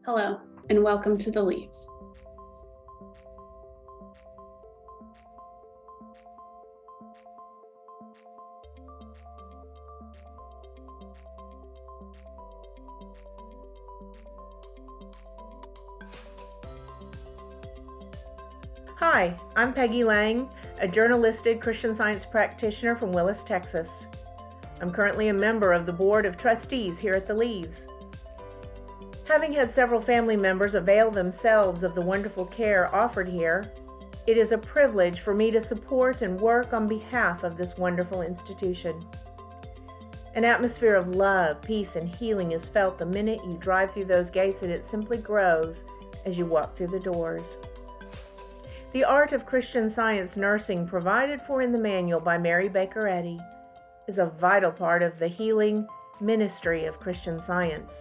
Hello, and welcome to The Leaves. Hi, I'm Peggy Lang, a journalistic Christian Science practitioner from Willis, Texas. I'm currently a member of the Board of Trustees here at The Leaves. Having had several family members avail themselves of the wonderful care offered here, it is a privilege for me to support and work on behalf of this wonderful institution. An atmosphere of love, peace, and healing is felt the minute you drive through those gates, and it simply grows as you walk through the doors. The Art of Christian Science Nursing, provided for in the manual by Mary Baker Eddy, is a vital part of the healing ministry of Christian Science.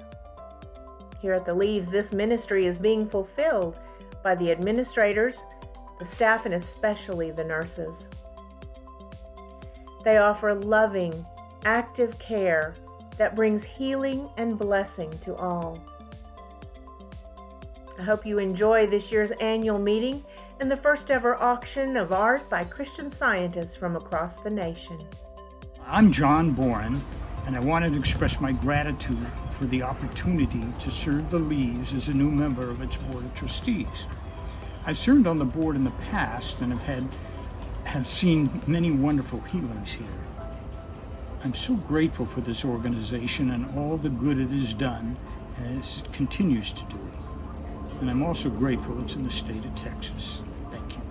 Here at The Leaves, this ministry is being fulfilled by the administrators, the staff, and especially the nurses. They offer loving, active care that brings healing and blessing to all. I hope you enjoy this year's annual meeting and the first ever auction of art by Christian scientists from across the nation. I'm John Boren, and I wanted to express my gratitude for the opportunity to serve The Leaves as a new member of its Board of Trustees. I've served on the board in the past and have seen many wonderful healings here. I'm so grateful for this organization and all the good it has done as it continues to do. And I'm also grateful it's in the state of Texas. Thank you.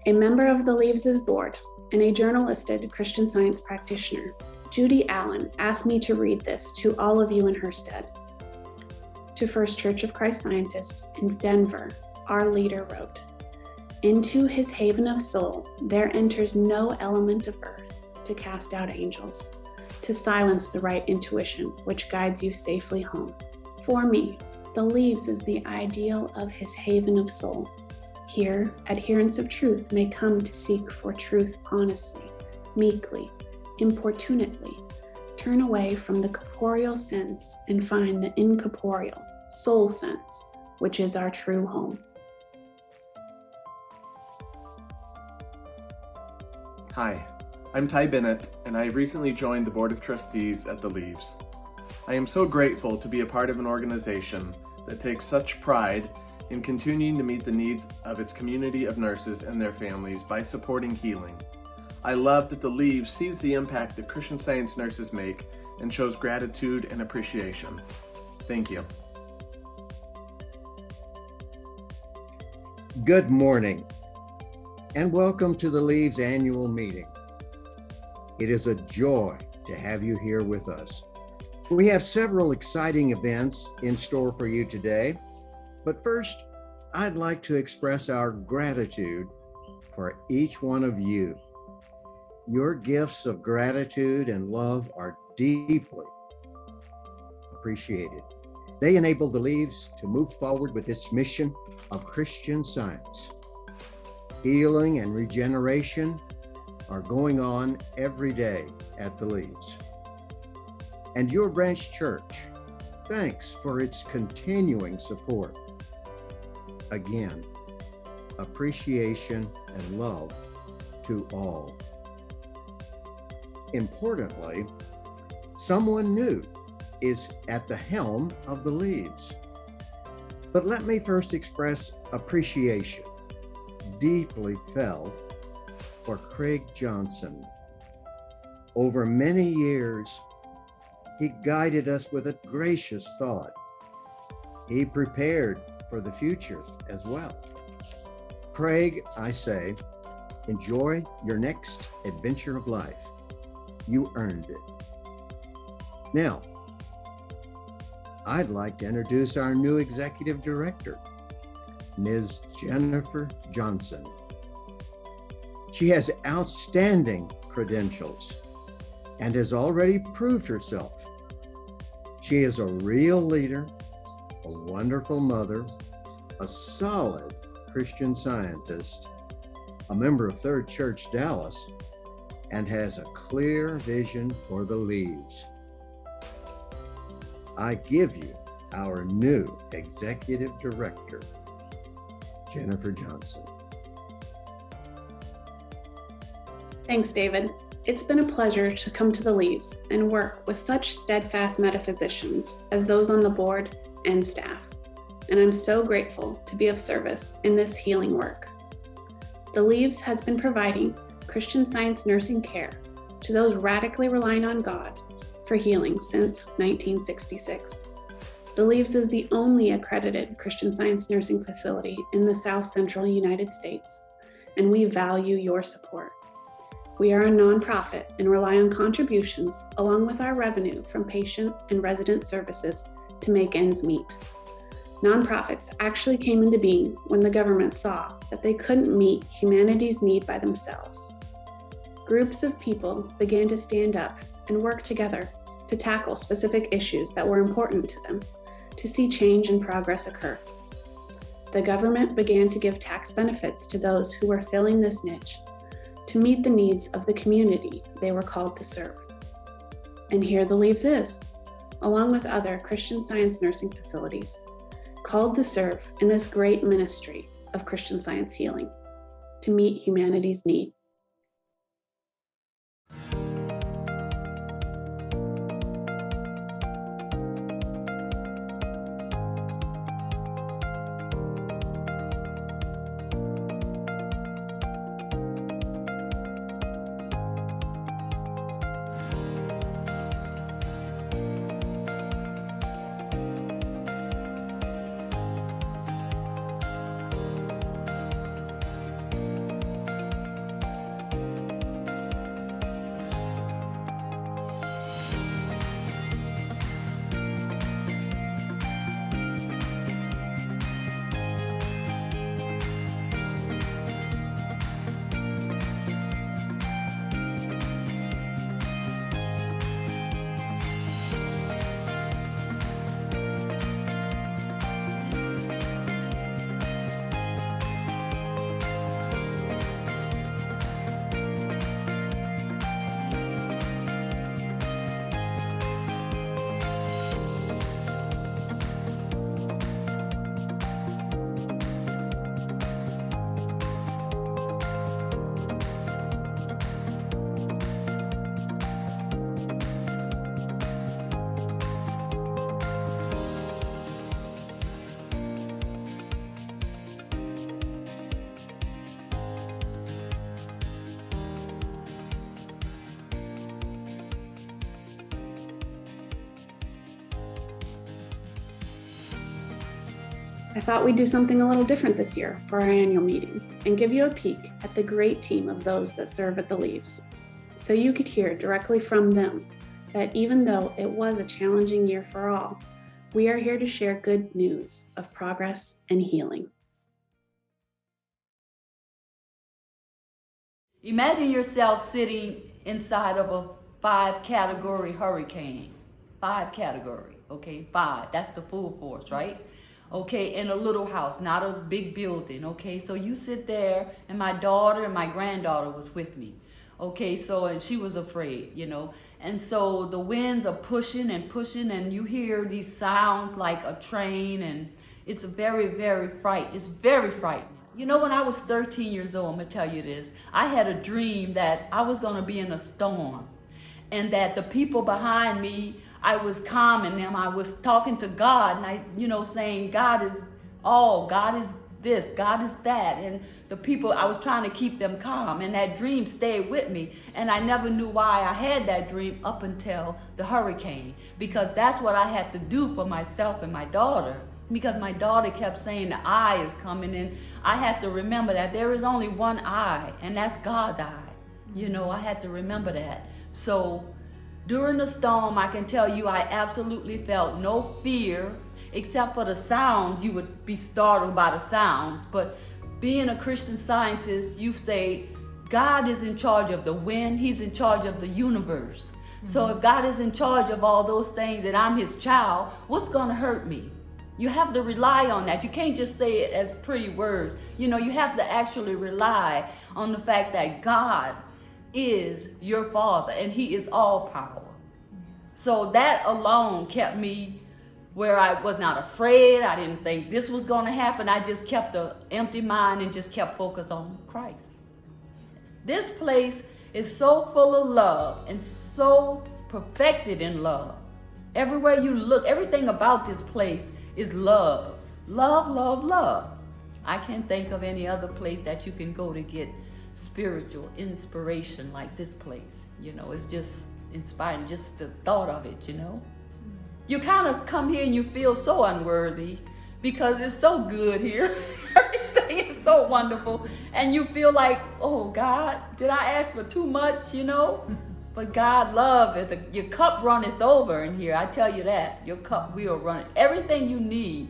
A member of The Leaves' board and a journalistic Christian Science practitioner, Judy Allen asked me to read this to all of you in her stead. To First Church of Christ Scientist in Denver, our leader wrote, "Into his haven of soul there enters no element of earth to cast out angels, to silence the right intuition which guides you safely home. For me, The Leaves is the ideal of his haven of soul. Here, adherents of truth may come to seek for truth honestly, meekly, importunately, turn away from the corporeal sense and find the incorporeal soul sense, which is our true home." Hi, I'm Ty Bennett, and I recently joined the Board of Trustees at The Leaves. I am so grateful to be a part of an organization that takes such pride in continuing to meet the needs of its community of nurses and their families by supporting healing. I love that The Leaves sees the impact that Christian Science nurses make and shows gratitude and appreciation. Thank you. Good morning, and welcome to The Leaves annual meeting. It is a joy to have you here with us. We have several exciting events in store for you today, but first, I'd like to express our gratitude for each one of you. Your gifts of gratitude and love are deeply appreciated. They enable The Leaves to move forward with its mission of Christian Science. Healing and regeneration are going on every day at The Leaves. And your branch church, thanks for its continuing support. Again, appreciation and love to all. Importantly, someone new is at the helm of The Leaves. But let me first express appreciation, deeply felt, for Craig Johnson. Over many years, he guided us with a gracious thought. He prepared for the future as well. Craig, I say, enjoy your next adventure of life. You earned it. Now, I'd like to introduce our new executive director, Ms. Jennifer Johnson. She has outstanding credentials and has already proved herself. She is a real leader, a wonderful mother, a solid Christian Scientist, a member of Third Church Dallas, and has a clear vision for The Leaves. I give you our new Executive Director, Jennifer Johnson. Thanks, David. It's been a pleasure to come to the Leaves and work with such steadfast metaphysicians as those on the board and staff. And I'm so grateful to be of service in this healing work. The Leaves has been providing Christian Science nursing care to those radically relying on God for healing since 1966. The Leaves is the only accredited Christian Science nursing facility in the South Central United States, and we value your support. We are a nonprofit and rely on contributions along with our revenue from patient and resident services to make ends meet. Nonprofits actually came into being when the government saw that they couldn't meet humanity's need by themselves. Groups of people began to stand up and work together to tackle specific issues that were important to them, to see change and progress occur. The government began to give tax benefits to those who were filling this niche to meet the needs of the community they were called to serve. And here the Leaves is, along with other Christian Science nursing facilities, called to serve in this great ministry of Christian Science healing, to meet humanity's need. I thought we'd do something a little different this year for our annual meeting and give you a peek at the great team of those that serve at the Leaves, so you could hear directly from them that even though it was a challenging year for all, we are here to share good news of progress and healing. Imagine yourself sitting inside of a 5-category hurricane. 5 category, okay, 5, that's the full force, right? Okay, in a little house, not a big building, okay? So you sit there, and my daughter and my granddaughter was with me, okay? So, and she was afraid, you know? And so the winds are pushing, and you hear these sounds like a train, and it's very, very frightening. You know, when I was 13 years old, I'm gonna tell you this, I had a dream that I was gonna be in a storm, and that the people behind me, I was calming them. I was talking to God, and I, saying God is all, God is this, God is that. And the people, I was trying to keep them calm, and that dream stayed with me. And I never knew why I had that dream up until the hurricane, because that's what I had to do for myself and my daughter. Because my daughter kept saying the eye is coming in. I had to remember that there is only one eye, and that's God's eye. I had to remember that. So during the storm, I can tell you I absolutely felt no fear, except for the sounds. You would be startled by the sounds. But being a Christian Scientist, you say, God is in charge of the wind. He's in charge of the universe. Mm-hmm. So if God is in charge of all those things and I'm his child, what's going to hurt me? You have to rely on that. You can't just say it as pretty words. You have to actually rely on the fact that God is your Father and he is all power. So that alone kept me where I was not afraid. I didn't think this was going to happen. I just kept an empty mind and just kept focused on Christ. This place is so full of love and so perfected in love. Everywhere you look, everything about this place is love. Love, love, love. I can't think of any other place that you can go to get spiritual inspiration like this place. You know, it's just inspiring, just the thought of it, you know. You kind of come here and you feel so unworthy because it's so good here. Everything is so wonderful. And you feel like, oh God, did I ask for too much, you know? But God love it. Your cup runneth over in here. I tell you that. Your cup will run. Everything you need,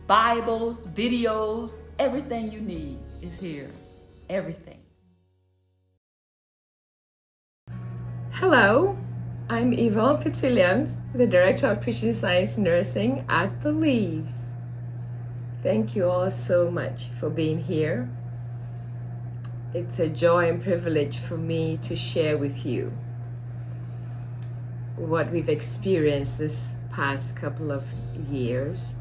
Bibles, videos, everything you need is here. Everything. Hello, I'm Yvonne Fitzwilliams, the Director of Christian Science Nursing at the Leaves. Thank you all so much for being here. It's a joy and privilege for me to share with you what we've experienced this past couple of years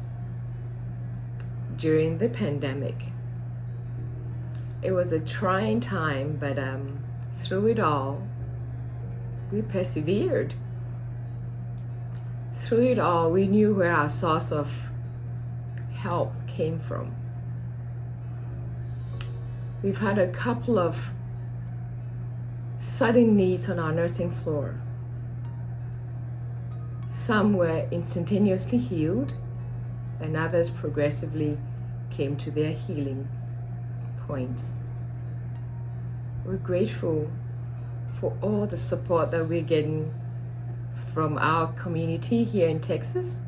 during the pandemic. It was a trying time, but through it all, we persevered. Through it all, we knew where our source of help came from. We've had a couple of sudden needs on our nursing floor. Some were instantaneously healed, and others progressively came to their healing point. We're grateful for all the support that we're getting from our community here in Texas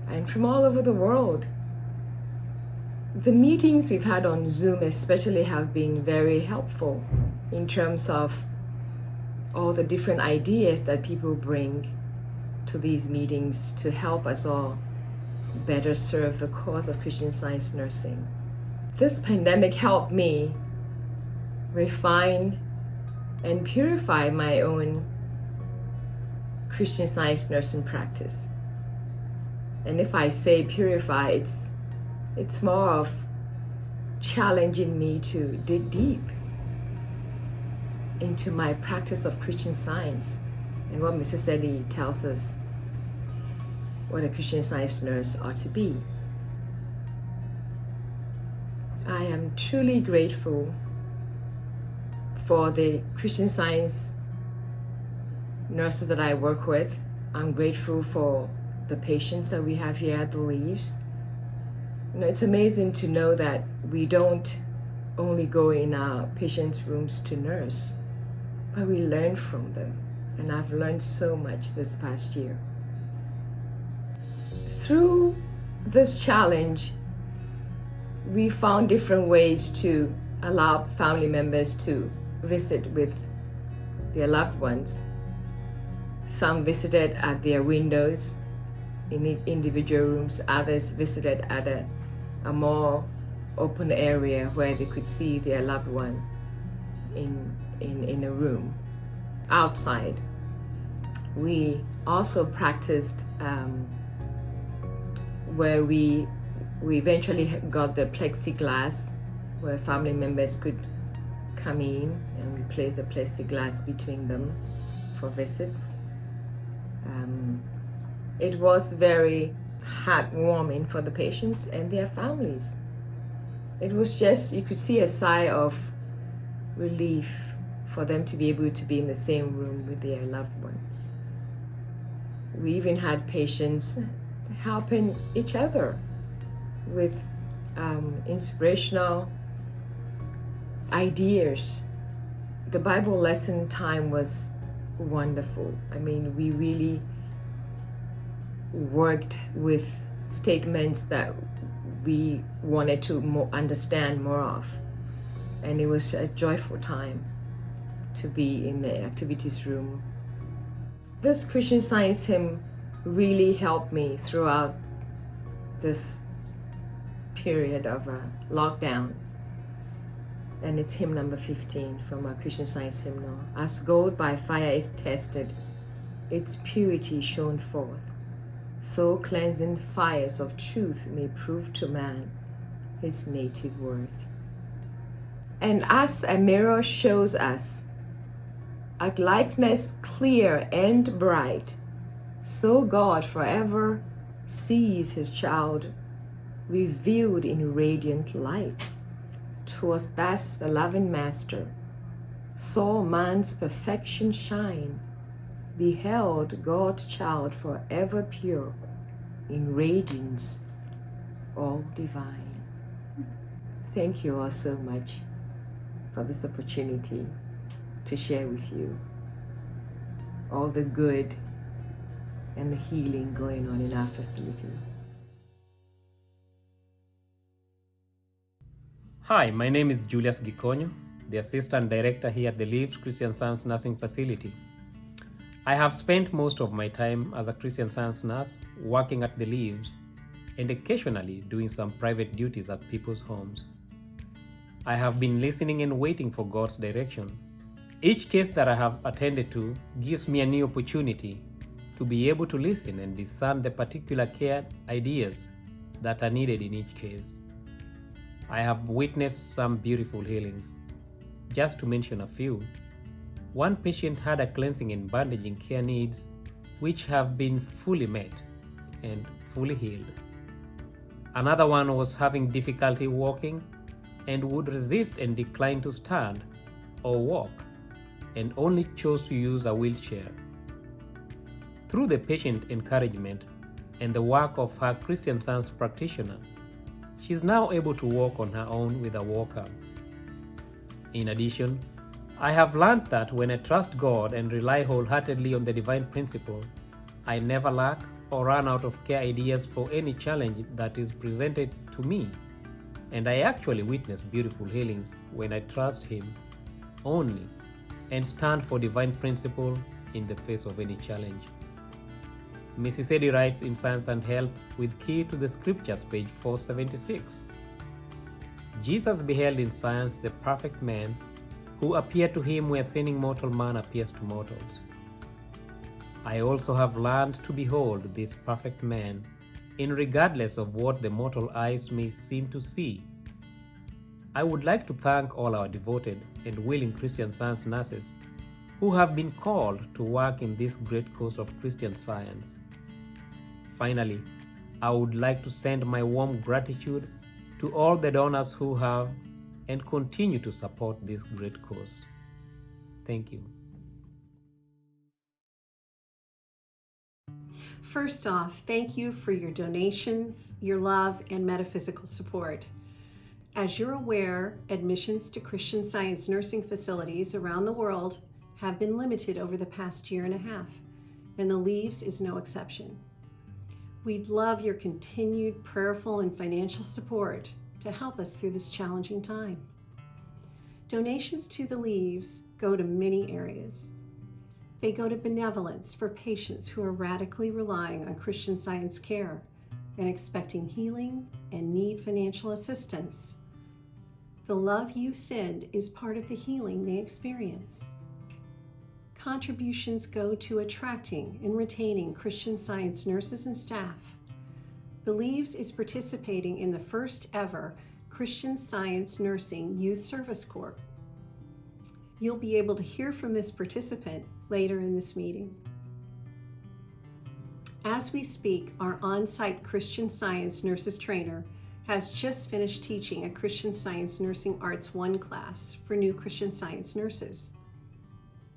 and from all over the world. The meetings we've had on Zoom especially have been very helpful in terms of all the different ideas that people bring to these meetings to help us all better serve the cause of Christian Science nursing. This pandemic helped me refine and purify my own Christian Science nursing practice. And if I say purify, it's more of challenging me to dig deep into my practice of Christian Science and what Mrs. Eddy tells us what a Christian Science nurse ought to be. I am truly grateful for the Christian Science nurses that I work with. I'm grateful for the patients that we have here at the Leaves. You know, it's amazing to know that we don't only go in our patients' rooms to nurse, but we learn from them. And I've learned so much this past year. Through this challenge, we found different ways to allow family members to visit with their loved ones. Some visited at their windows in individual rooms, others visited at a more open area where they could see their loved one in a room outside. We also practiced where we eventually got the plexiglass where family members could come in, and we placed the plexiglass between them for visits. It was very heartwarming for the patients and their families. It was just, you could see a sigh of relief for them to be able to be in the same room with their loved ones. We even had patients helping each other with inspirational ideas. The Bible lesson time was wonderful. I mean, we really worked with statements that we wanted to understand more of. And it was a joyful time to be in the activities room. This Christian Science hymn really helped me throughout this period of lockdown. And it's hymn number 15 from our Christian Science hymnal. As gold by fire is tested, its purity shone forth. so cleansing fires of truth may prove to man his native worth. And as a mirror shows us a likeness clear and bright, so God forever sees his child revealed in radiant light. 'Twas thus the loving Master saw man's perfection shine, beheld God's child forever pure in radiance all divine. Thank you all so much for this opportunity to share with you all the good and the healing going on in our facility. Hi, my name is Julius Giconyo, the Assistant Director here at the Leaves Christian Science Nursing Facility. I have spent most of my time as a Christian Science nurse working at the Leaves and occasionally doing some private duties at people's homes. I have been listening and waiting for God's direction. Each case that I have attended to gives me a new opportunity to be able to listen and discern the particular care ideas that are needed in each case. I have witnessed some beautiful healings. Just to mention a few, one patient had a cleansing and bandaging care needs which have been fully met and fully healed. Another one was having difficulty walking and would resist and decline to stand or walk and only chose to use a wheelchair. Through the patient encouragement and the work of her Christian Science practitioner, she is now able to walk on her own with a walker. In addition, I have learned that when I trust God and rely wholeheartedly on the divine principle, I never lack or run out of care ideas for any challenge that is presented to me, and I actually witness beautiful healings when I trust Him only and stand for divine principle in the face of any challenge. Mrs. Eddy writes in Science and Health with Key to the Scriptures, page 476. Jesus beheld in science the perfect man who appeared to him where sinning mortal man appears to mortals. I also have learned to behold this perfect man in regardless of what the mortal eyes may seem to see. I would like to thank all our devoted and willing Christian Science nurses who have been called to work in this great cause of Christian Science. Finally, I would like to send my warm gratitude to all the donors who have and continue to support this great cause. Thank you. First off, thank you for your donations, your love, and metaphysical support. As you're aware, admissions to Christian Science nursing facilities around the world have been limited over the past year and a half, and the Leaves is no exception. We'd love your continued prayerful and financial support to help us through this challenging time. Donations to the Leaves go to many areas. They go to benevolence for patients who are radically relying on Christian Science care and expecting healing and need financial assistance. The love you send is part of the healing they experience. Contributions go to attracting and retaining Christian Science nurses and staff. The Leaves is participating in the first ever Christian Science Nursing Youth Service Corps. You'll be able to hear from this participant later in this meeting. As we speak, our on-site Christian Science nurses trainer has just finished teaching a Christian Science Nursing Arts 1 class for new Christian Science nurses.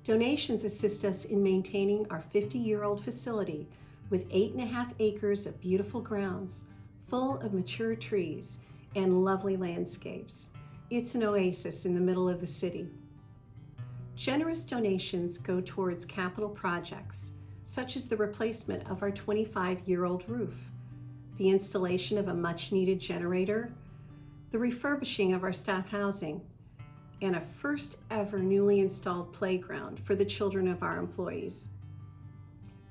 Donations assist us in maintaining our 50-year-old facility with 8.5 acres of beautiful grounds, full of mature trees and lovely landscapes. It's an oasis in the middle of the city. Generous donations go towards capital projects, such as the replacement of our 25-year-old roof, the installation of a much-needed generator, the refurbishing of our staff housing, and a first ever newly installed playground for the children of our employees.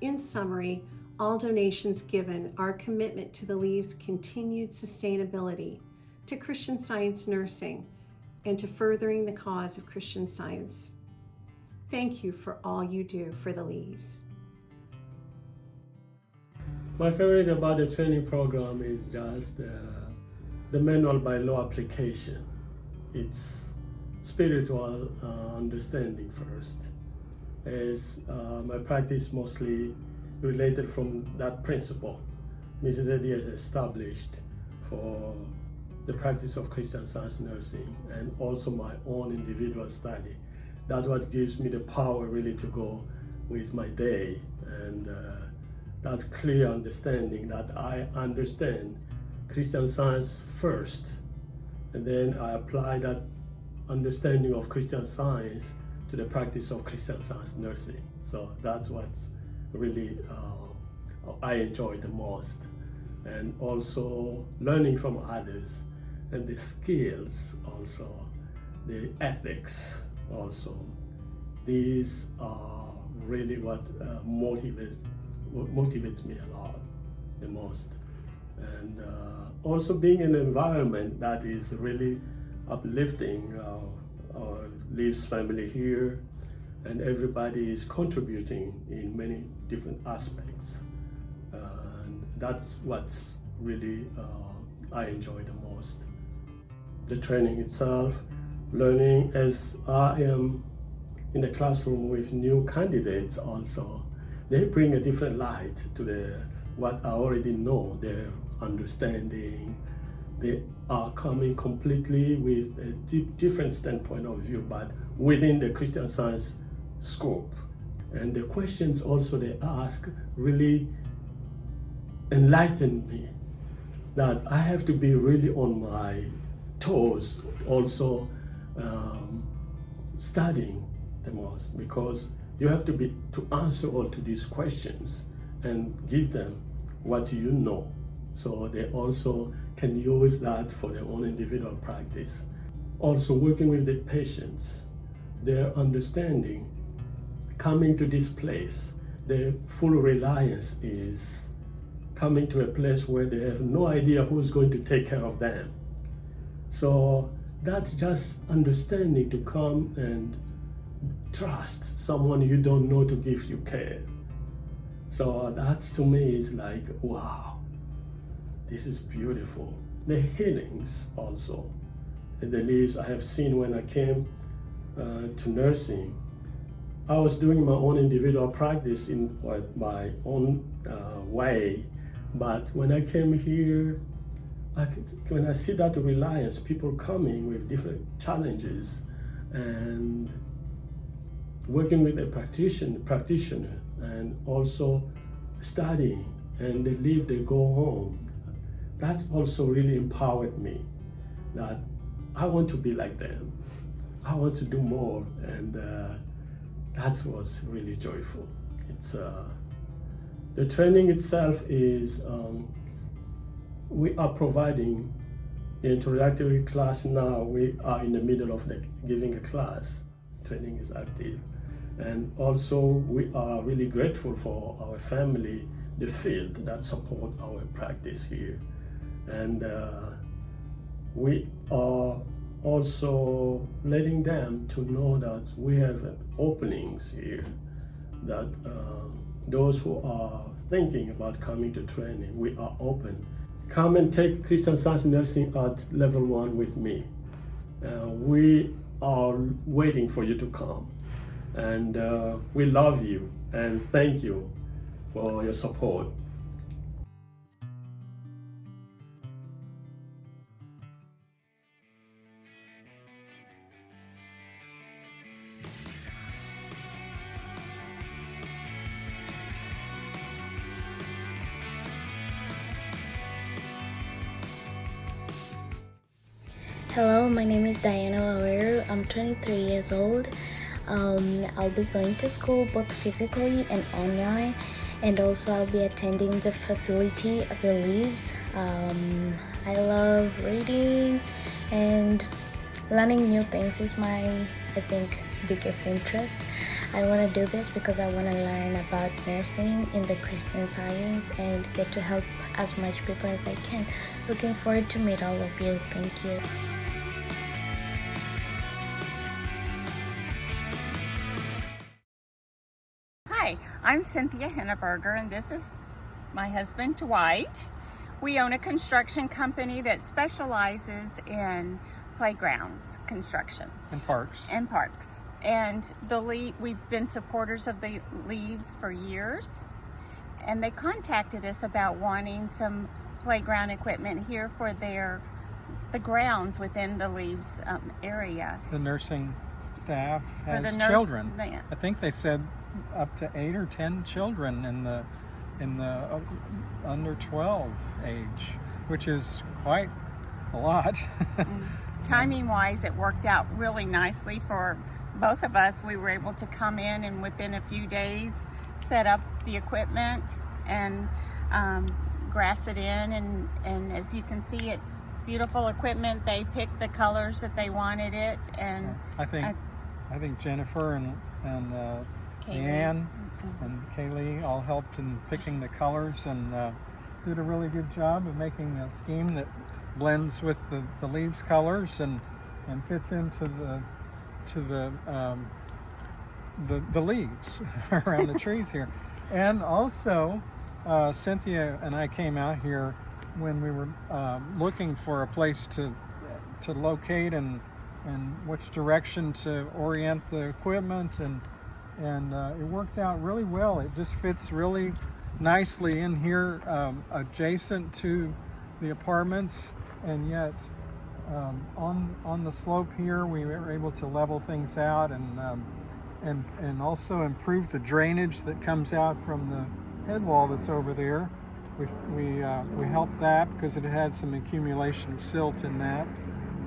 In summary, all donations given are a commitment to the Leaves' continued sustainability, to Christian Science nursing, and to furthering the cause of Christian Science. Thank you for all you do for the Leaves. My favorite about the training program is just the manual by law application. It's spiritual understanding first, as my practice mostly related from that principle, which is established for the practice of Christian Science nursing and also my own individual study. That's what gives me the power really to go with my day, and that's clear understanding that I understand Christian Science first, and then I apply that understanding of Christian Science to the practice of Christian Science nursing. So that's what's really I enjoy the most, and also learning from others, and the skills also, the ethics also. These are really what motivates me a lot, the most. And also being in an environment that is really uplifting. Our Leaves family here, and everybody is contributing in many different aspects. And that's what's really I enjoy the most. The training itself, learning as I am in the classroom with new candidates also, they bring a different light to what I already know, their understanding. They are coming completely with a different standpoint of view, but within the Christian Science scope. And the questions also they ask really enlighten me, that I have to be really on my toes, also studying the most, because you have to answer all to these questions and give them what you know. So they also can use that for their own individual practice. Also working with the patients, their understanding, coming to this place, their full reliance is coming to a place where they have no idea who's going to take care of them. So that's just understanding to come and trust someone you don't know to give you care. So that's to me is like, wow. This is beautiful. The healings also, the Leaves I have seen when I came to nursing. I was doing my own individual practice in my own way, but when I came here, when I see that reliance, people coming with different challenges and working with a practitioner and also studying, and they leave, they go home. That's also really empowered me, that I want to be like them. I want to do more, and that was really joyful. It's the training itself is we are providing the introductory class now. We are in the middle of giving a class. Training is active, and also we are really grateful for our family, the field that support our practice here. And we are also letting them to know that we have openings here, that those who are thinking about coming to training, we are open. Come and take Christian Science Nursing at level 1 with me. We are waiting for you to come, and we love you and thank you for your support. Hello, my name is Diana Waweru. I'm 23 years old. I'll be going to school both physically and online, and also I'll be attending the facility at the Leaves. I love reading, and learning new things is my, I think, biggest interest. I want to do this because I want to learn about nursing in the Christian Science and get to help as much people as I can. Looking forward to meet all of you. Thank you. Hi, I'm Cynthia Henneberger, and this is my husband Dwight. We own a construction company that specializes in playgrounds construction. And parks. And parks. And we've been supporters of the Leaves for years. And they contacted us about wanting some playground equipment here for the grounds within the Leaves area. The nursing staff has the children. I think they said up to 8 or 10 children in the under 12 age, which is quite a lot. Timing wise, it worked out really nicely for both of us. We were able to come in and within a few days set up the equipment and grass it in, and as you can see, it's beautiful equipment. They picked the colors that they wanted it, and I think Jennifer and Leanne and Kaylee all helped in picking the colors and did a really good job of making a scheme that blends with the leaves colors and fits into the leaves around the trees here. And also Cynthia and I came out here when we were looking for a place to locate and which direction to orient the equipment, and it worked out really well. It just fits really nicely in here, adjacent to the apartments, and yet on the slope here we were able to level things out and also improve the drainage that comes out from the head wall that's over there. We helped that because it had some accumulation of silt in that,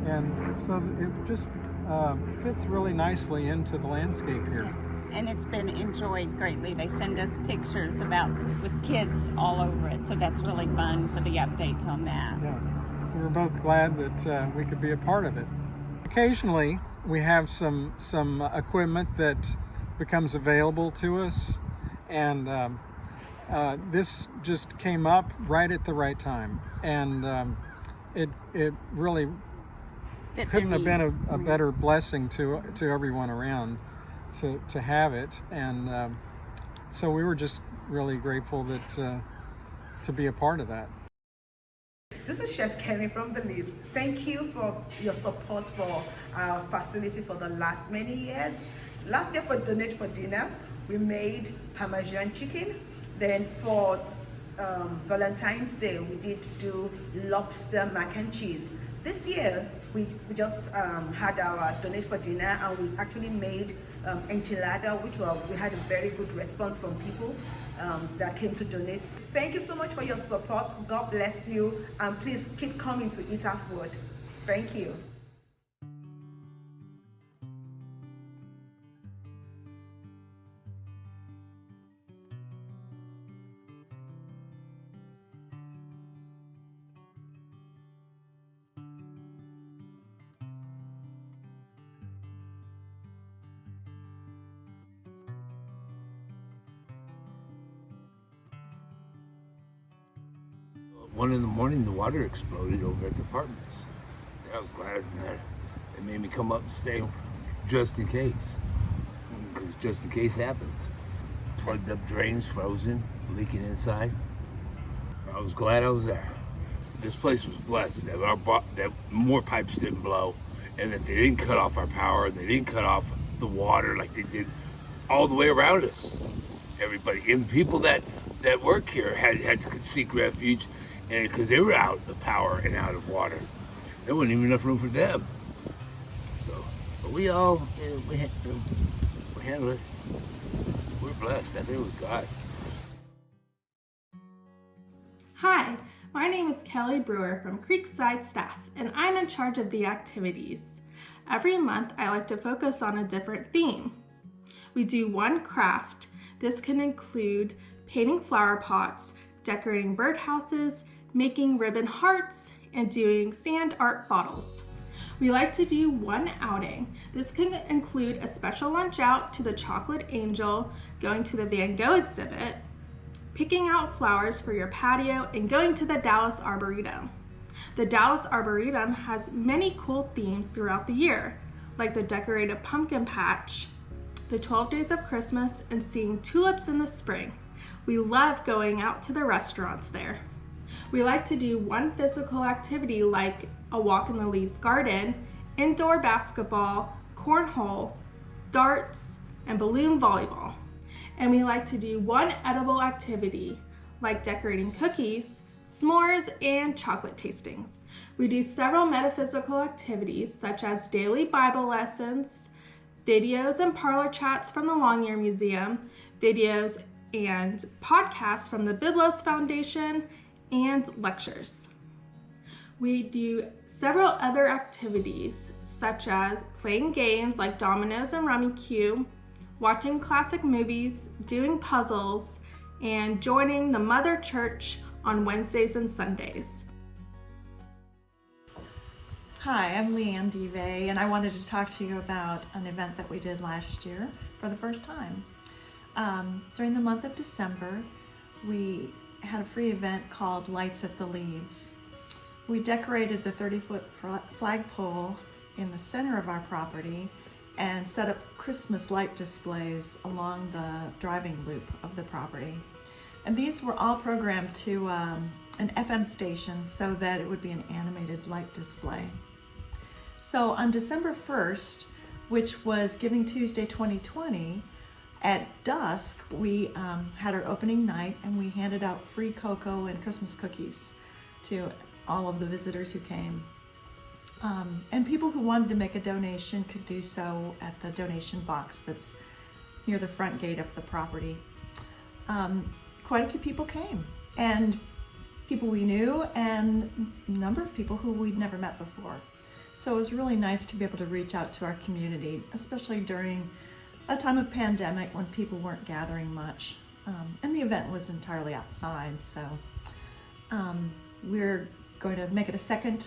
and so it just fits really nicely into the landscape here. And it's been enjoyed greatly. They send us pictures with kids all over it, so that's really fun for the updates on that. Yeah, we were both glad that we could be a part of it. Occasionally, we have some equipment that becomes available to us, and this just came up right at the right time, and it really couldn't have been a better blessing to everyone around to have it, and so we were just really grateful that to be a part of that. This is Chef Kemi from The Leaves. Thank you for your support for our facility for the last many years. Last year for Donate for Dinner, we made Parmesan chicken. Then for Valentine's Day, we did do lobster mac and cheese. This year, we just had our Donate for Dinner, and we actually made enchilada, which we had a very good response from people that came to donate. Thank you so much for your support. God bless you, and please keep coming to eat our food. Thank you. One in the morning, the water exploded over at the apartments. I was glad that it made me come up and stay just in case. Because just in case happens. Plugged up drains, frozen, leaking inside. I was glad I was there. This place was blessed that more pipes didn't blow, and that they didn't cut off our power, and they didn't cut off the water like they did all the way around us. Everybody, and people that work here had to seek refuge, and because they were out of power and out of water, there wasn't even enough room for them. So, but we handled it. We're blessed. I think it was God. Hi, my name is Kelly Brewer from Creekside Staff, and I'm in charge of the activities. Every month, I like to focus on a different theme. We do one craft. This can include painting flower pots, decorating birdhouses, making ribbon hearts, and doing sand art bottles. We like to do one outing. This can include a special lunch out to the Chocolate Angel, going to the Van Gogh exhibit, picking out flowers for your patio, and going to the Dallas Arboretum. The Dallas Arboretum has many cool themes throughout the year, like the decorated pumpkin patch, the 12 Days of Christmas, and seeing tulips in the spring. We love going out to the restaurants there. We like to do one physical activity like a walk in the leaves garden, indoor basketball, cornhole, darts, and balloon volleyball. And we like to do one edible activity like decorating cookies, s'mores, and chocolate tastings. We do several metaphysical activities such as daily Bible lessons, videos and parlor chats from the Longyear Museum, videos and podcasts from the Biblos Foundation, and lectures. We do several other activities such as playing games like dominoes and rummy cube, watching classic movies, doing puzzles, and joining the Mother Church on Wednesdays and Sundays. Hi, I'm Leanne Deve, and I wanted to talk to you about an event that we did last year for the first time. During the month of December, we had a free event called Lights at the Leaves. We decorated the 30-foot flagpole in the center of our property and set up Christmas light displays along the driving loop of the property. And these were all programmed to an FM station so that it would be an animated light display. So on December 1st, which was Giving Tuesday 2020, at dusk, we had our opening night and we handed out free cocoa and Christmas cookies to all of the visitors who came. And people who wanted to make a donation could do so at the donation box that's near the front gate of the property. Quite a few people came, and people we knew and a number of people who we'd never met before. So it was really nice to be able to reach out to our community, especially during a time of pandemic when people weren't gathering much. And the event was entirely outside, so we're going to make it a second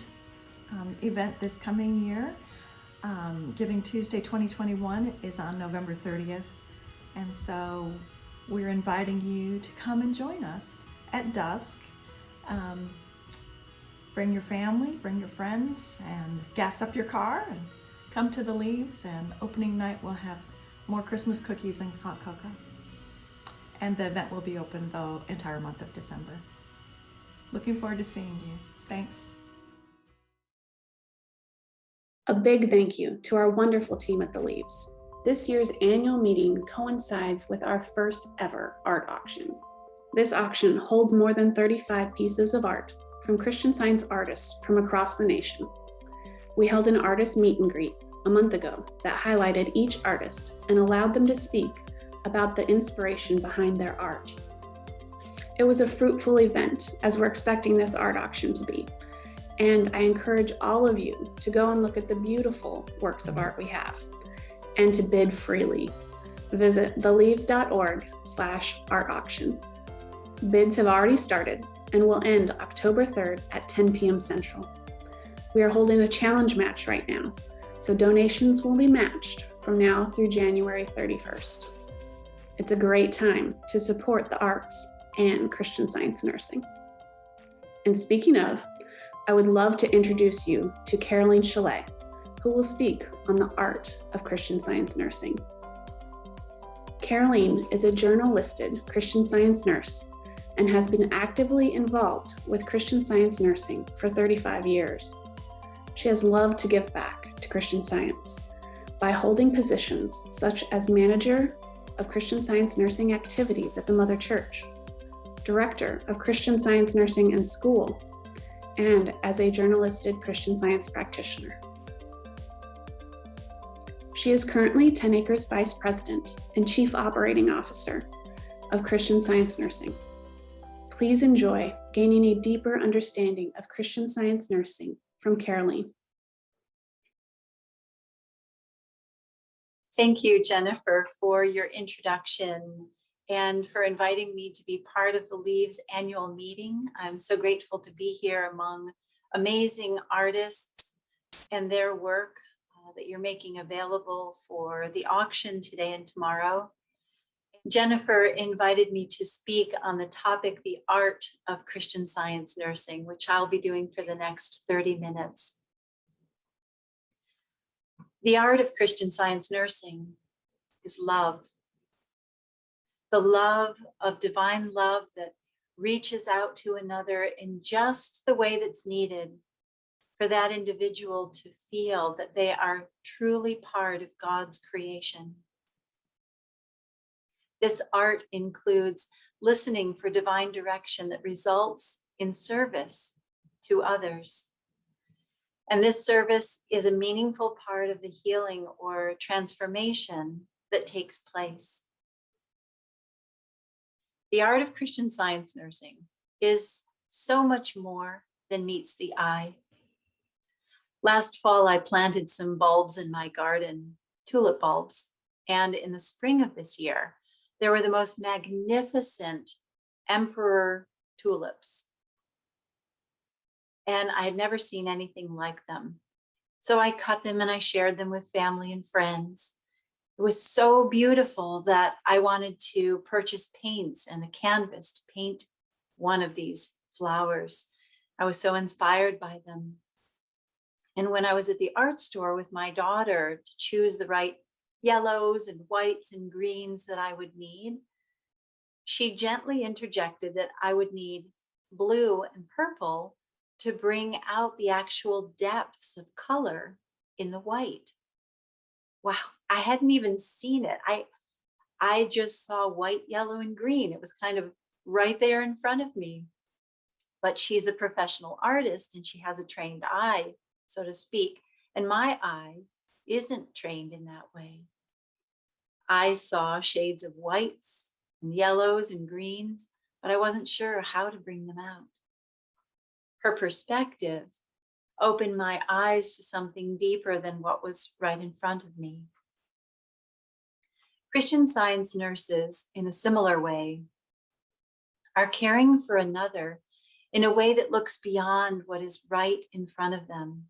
event this coming year. Giving Tuesday 2021 is on November 30th, and so we're inviting you to come and join us at dusk. Bring your family, bring your friends, and gas up your car and come to the Leaves, and opening night we'll have more Christmas cookies and hot cocoa. And the event will be open the entire month of December. Looking forward to seeing you. Thanks. A big thank you to our wonderful team at the Leaves. This year's annual meeting coincides with our first ever art auction. This auction holds more than 35 pieces of art from Christian Science artists from across the nation. We held an artist meet and greet a month ago that highlighted each artist and allowed them to speak about the inspiration behind their art. It was a fruitful event, as we're expecting this art auction to be, and I encourage all of you to go and look at the beautiful works of art we have and to bid freely. Visit theleaves.org/art auction. Bids have already started and will end October 3rd at 10 p.m. Central. We are holding a challenge match right now, so donations will be matched from now through January 31st. It's a great time to support the arts and Christian Science nursing. And speaking of, I would love to introduce you to Caroleen Scholet, who will speak on the art of Christian Science nursing. Caroleen is a journal-listed Christian Science nurse and has been actively involved with Christian Science nursing for 35 years. She has loved to give back to Christian Science by holding positions such as manager of Christian Science nursing activities at the Mother Church, director of Christian Science nursing and school, and as a journalisted Christian Science practitioner. She is currently 10 Acres Vice President and Chief Operating Officer of Christian Science nursing. Please enjoy gaining a deeper understanding of Christian Science nursing from Caroleen. Thank you, Jennifer, for your introduction and for inviting me to be part of the Leaves annual meeting. I'm so grateful to be here among amazing artists and their work that you're making available for the auction today and tomorrow. Jennifer invited me to speak on the topic, the art of Christian Science nursing, which I'll be doing for the next 30 minutes. The art of Christian Science nursing is love. the love of divine love that reaches out to another in just the way that's needed for that individual to feel that they are truly part of God's creation. This art includes listening for divine direction that results in service to others. And this service is a meaningful part of the healing or transformation that takes place. The art of Christian Science nursing is so much more than meets the eye. Last fall, I planted some bulbs in my garden, tulip bulbs, and in the spring of this year, there were the most magnificent emperor tulips. And I had never seen anything like them. So I cut them and I shared them with family and friends. It was so beautiful that I wanted to purchase paints and a canvas to paint one of these flowers. I was so inspired by them. And when I was at the art store with my daughter to choose the right yellows and whites and greens that I would need, she gently interjected that I would need blue and purple to bring out the actual depths of color in the white. Wow, I hadn't even seen it. I just saw white, yellow, and green. It was kind of right there in front of me. But she's a professional artist and she has a trained eye, so to speak. And my eye isn't trained in that way. I saw shades of whites and yellows and greens, but I wasn't sure how to bring them out. Her perspective opened my eyes to something deeper than what was right in front of me. Christian Science nurses, in a similar way, are caring for another in a way that looks beyond what is right in front of them,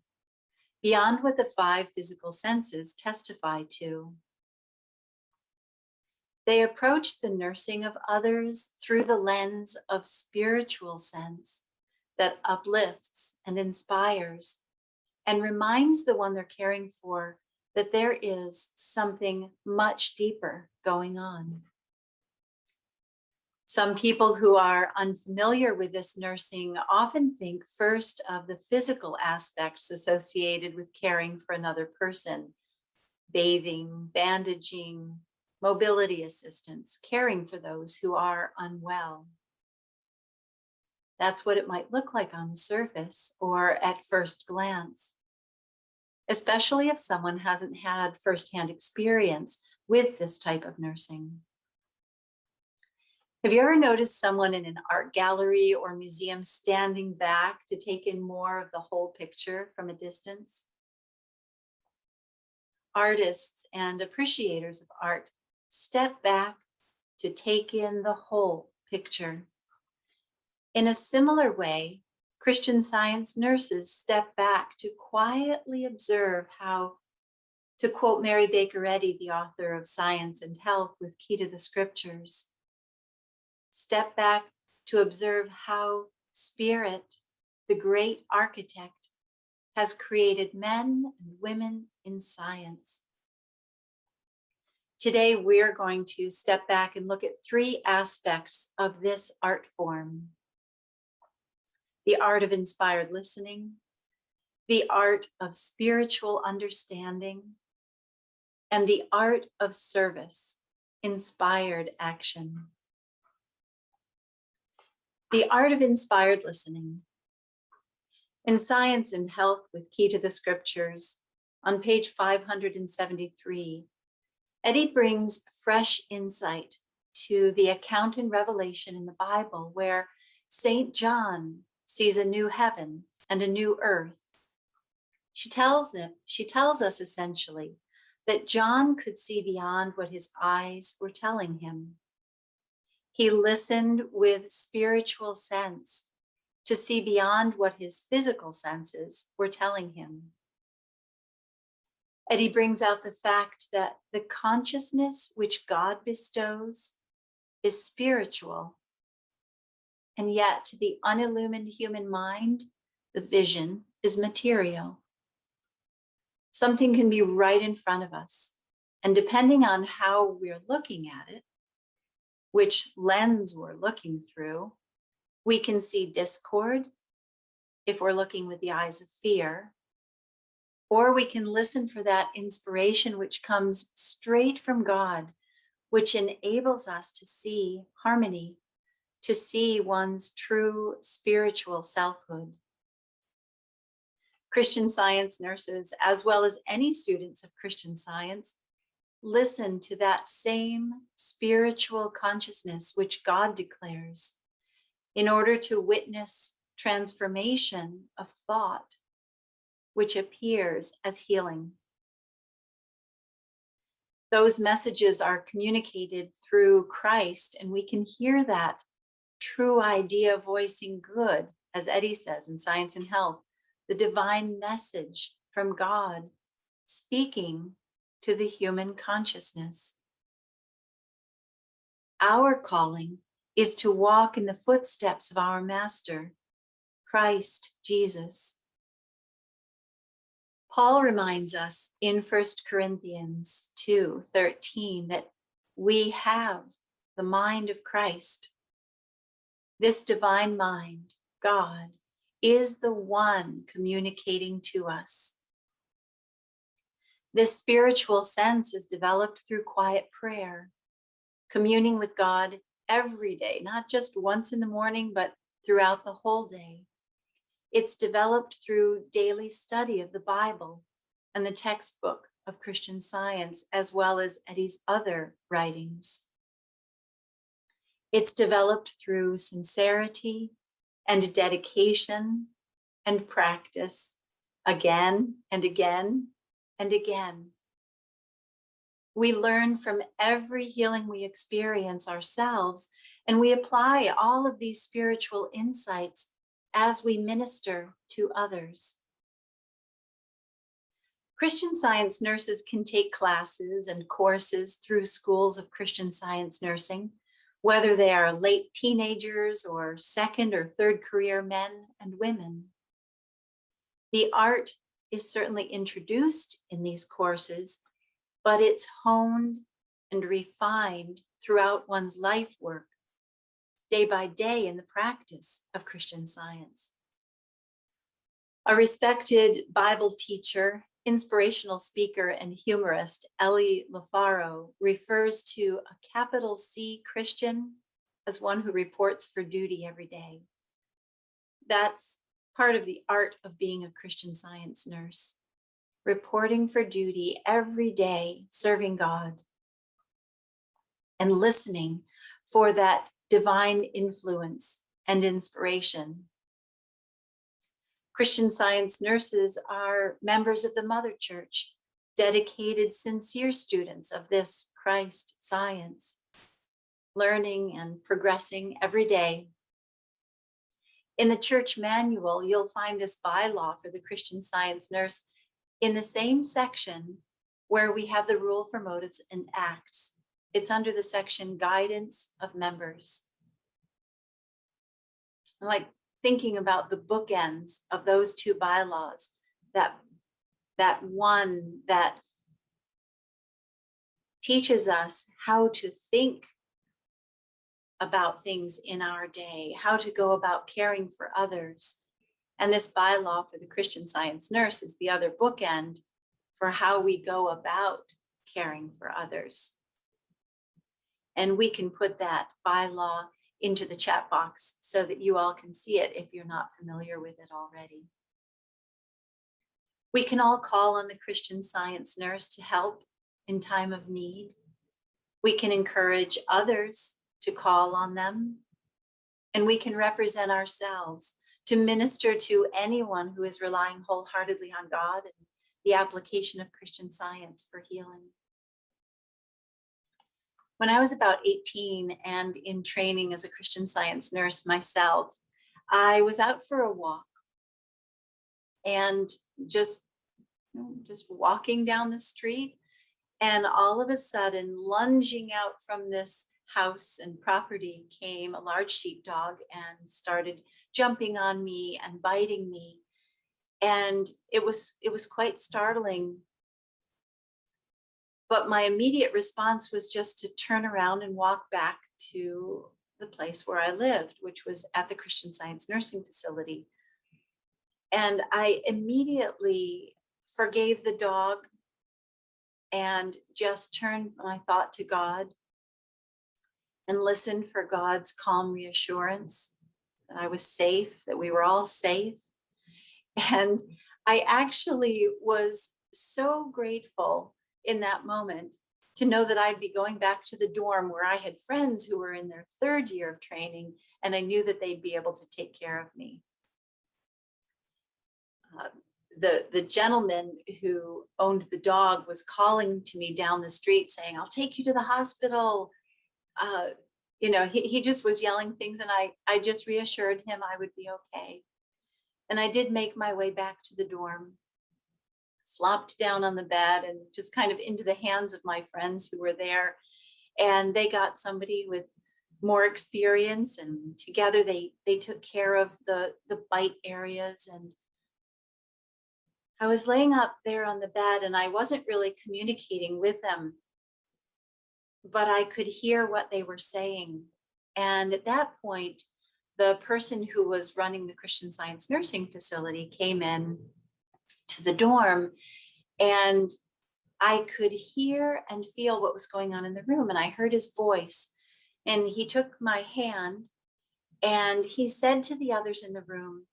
beyond what the 5 physical senses testify to. They approach the nursing of others through the lens of spiritual sense that uplifts and inspires and reminds the one they're caring for that there is something much deeper going on. Some people who are unfamiliar with this nursing often think first of the physical aspects associated with caring for another person: bathing, bandaging, mobility assistance, caring for those who are unwell. That's what it might look like on the surface or at first glance, especially if someone hasn't had firsthand experience with this type of nursing. Have you ever noticed someone in an art gallery or museum standing back to take in more of the whole picture from a distance? Artists and appreciators of art step back to take in the whole picture. In a similar way, Christian Science nurses step back to quietly observe how, to quote Mary Baker Eddy, the author of Science and Health with Key to the Scriptures, step back to observe how Spirit, the great architect, has created men and women in science. Today, we're going to step back and look at 3 aspects of this art form: the art of inspired listening, the art of spiritual understanding, and the art of service, inspired action. The art of inspired listening. In Science and Health with Key to the Scriptures, on page 573, Eddy brings fresh insight to the account in Revelation in the Bible where St. John sees a new heaven and a new earth. She tells us essentially that John could see beyond what his eyes were telling him. He listened with spiritual sense to see beyond what his physical senses were telling him. And he brings out the fact that the consciousness which God bestows is spiritual, and yet to the unillumined human mind, the vision is material. Something can be right in front of us, and depending on how we're looking at it, which lens we're looking through. We can see discord if we're looking with the eyes of fear, or we can listen for that inspiration which comes straight from God, which enables us to see harmony, to see one's true spiritual selfhood. Christian Science nurses, as well as any students of Christian Science, listen to that same spiritual consciousness which God declares in order to witness transformation of thought, which appears as healing. Those messages are communicated through Christ, and we can hear that true idea voicing good, as Eddie says in Science and Health, the divine message from God speaking to the human consciousness. Our calling is to walk in the footsteps of our Master, Christ Jesus. Paul reminds us in 1 Corinthians 2:13 that we have the mind of Christ. This divine mind, God, is the one communicating to us. This spiritual sense is developed through quiet prayer, communing with God every day, not just once in the morning, but throughout the whole day. It's developed through daily study of the Bible and the textbook of Christian Science, as well as Eddie's other writings. It's developed through sincerity and dedication and practice again and again and again. We learn from every healing we experience ourselves, and we apply all of these spiritual insights as we minister to others. Christian Science nurses can take classes and courses through schools of Christian Science nursing, whether they are late teenagers or second or third career men and women. The art is certainly introduced in these courses, but it's honed and refined throughout one's life work, day by day in the practice of Christian Science. A respected Bible teacher, inspirational speaker, and humorist, Ellie LaFaro, refers to a capital C Christian as one who reports for duty every day. That's part of the art of being a Christian Science nurse, reporting for duty every day, serving God, and listening for that divine influence and inspiration. Christian Science nurses are members of the Mother Church, dedicated, sincere students of this Christ science, learning and progressing every day. In the church manual, you'll find this bylaw for the Christian Science nurse in the same section where we have the rule for motives and acts. It's under the section Guidance of Members. I like thinking about the bookends of those two bylaws, that one that teaches us how to think about things in our day, how to go about caring for others. And this bylaw for the Christian Science nurse is the other bookend for how we go about caring for others. And we can put that bylaw into the chat box so that you all can see it if you're not familiar with it already. We can all call on the Christian Science nurse to help in time of need. We can encourage others to call on them, and we can represent ourselves to minister to anyone who is relying wholeheartedly on God and the application of Christian Science for healing. When I was about 18 and in training as a Christian Science nurse myself, I was out for a walk and just walking down the street, and all of a sudden, lunging out from this house and property came a large sheepdog and started jumping on me and biting me. And it was quite startling. But my immediate response was just to turn around and walk back to the place where I lived, which was at the Christian Science nursing facility. And I immediately forgave the dog and just turned my thought to God and listened for God's calm reassurance that I was safe, that we were all safe. And I actually was so grateful in that moment to know that I'd be going back to the dorm where I had friends who were in their 3rd year of training, and I knew that they'd be able to take care of me. The gentleman who owned the dog was calling to me down the street saying, "I'll take you to the hospital." You know, he just was yelling things, and I just reassured him I would be okay. And I did make my way back to the dorm, flopped down on the bed and just kind of into the hands of my friends who were there. And they got somebody with more experience, and together they took care of the bite areas. And I was laying up there on the bed, and I wasn't really communicating with them, but I could hear what they were saying. And at that point, the person who was running the Christian Science nursing facility came in to the dorm, and I could hear and feel what was going on in the room. And I heard his voice, and he took my hand and he said to the others in the room,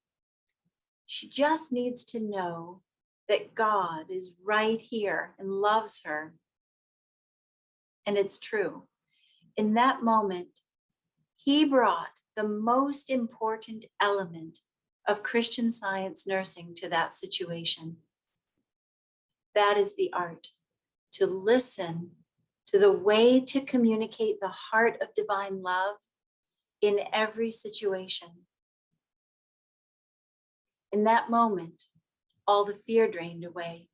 "She just needs to know that God is right here and loves her." And it's true. In that moment, he brought the most important element of Christian Science nursing to that situation. That is the art, to listen to the way to communicate the heart of divine love in every situation. In that moment, all the fear drained away,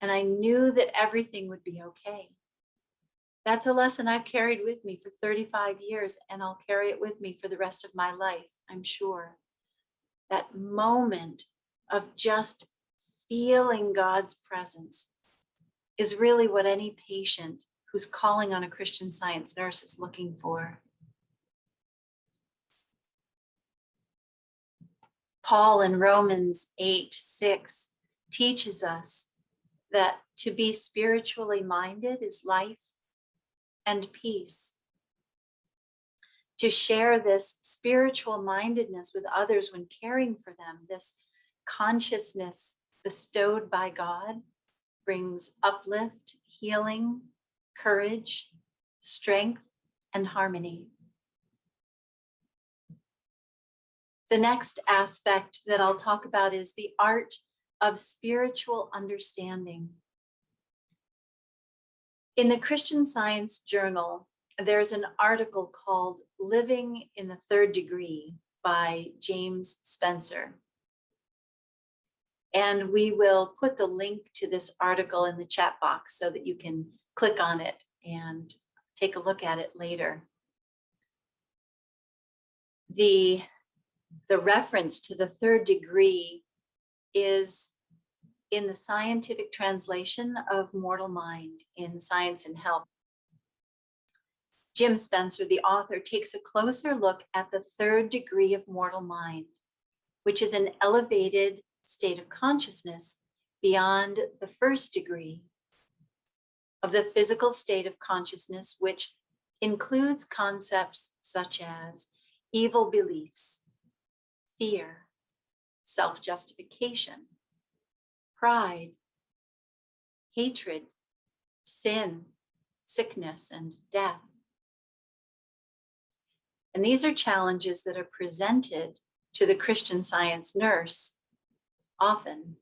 and I knew that everything would be okay. That's a lesson I've carried with me for 35 years, and I'll carry it with me for the rest of my life, I'm sure. That moment of just feeling God's presence is really what any patient who's calling on a Christian Science nurse is looking for. Paul in Romans 8:6 teaches us that to be spiritually minded is life and peace. To share this spiritual mindedness with others when caring for them, this consciousness bestowed by God, brings uplift, healing, courage, strength, and harmony. The next aspect that I'll talk about is the art of spiritual understanding. In the Christian Science Journal, there's an article called "Living in the Third Degree" by James Spencer. And we will put the link to this article in the chat box so that you can click on it and take a look at it later. The reference to the third degree is in the scientific translation of Mortal Mind in Science and Health. Jim Spencer, the author, takes a closer look at the third degree of mortal mind, which is an elevated state of consciousness beyond the first degree of the physical state of consciousness, which includes concepts such as evil beliefs, fear, self-justification, pride, hatred, sin, sickness, and death. And these are challenges that are presented to the Christian Science nurse often.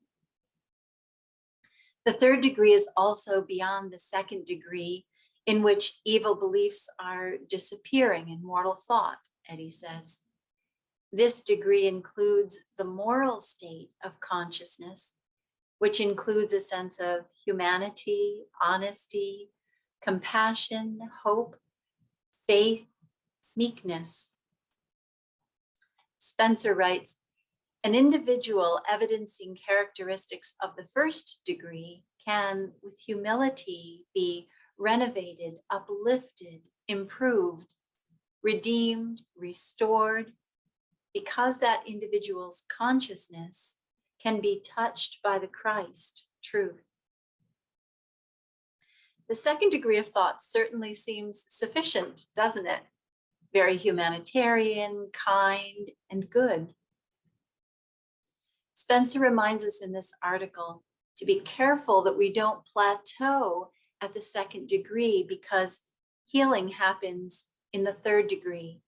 The third degree is also beyond the second degree, in which evil beliefs are disappearing in mortal thought, Eddie says. This degree includes the moral state of consciousness, which includes a sense of humanity, honesty, compassion, hope, faith, meekness. Spencer writes, An individual evidencing characteristics of the first degree can, with humility, be renovated, uplifted, improved, redeemed, restored, because that individual's consciousness can be touched by the Christ truth. The second degree of thought certainly seems sufficient, doesn't it? Very humanitarian, kind, and good. Spencer reminds us in this article to be careful that we don't plateau at the second degree, because healing happens in the third degree.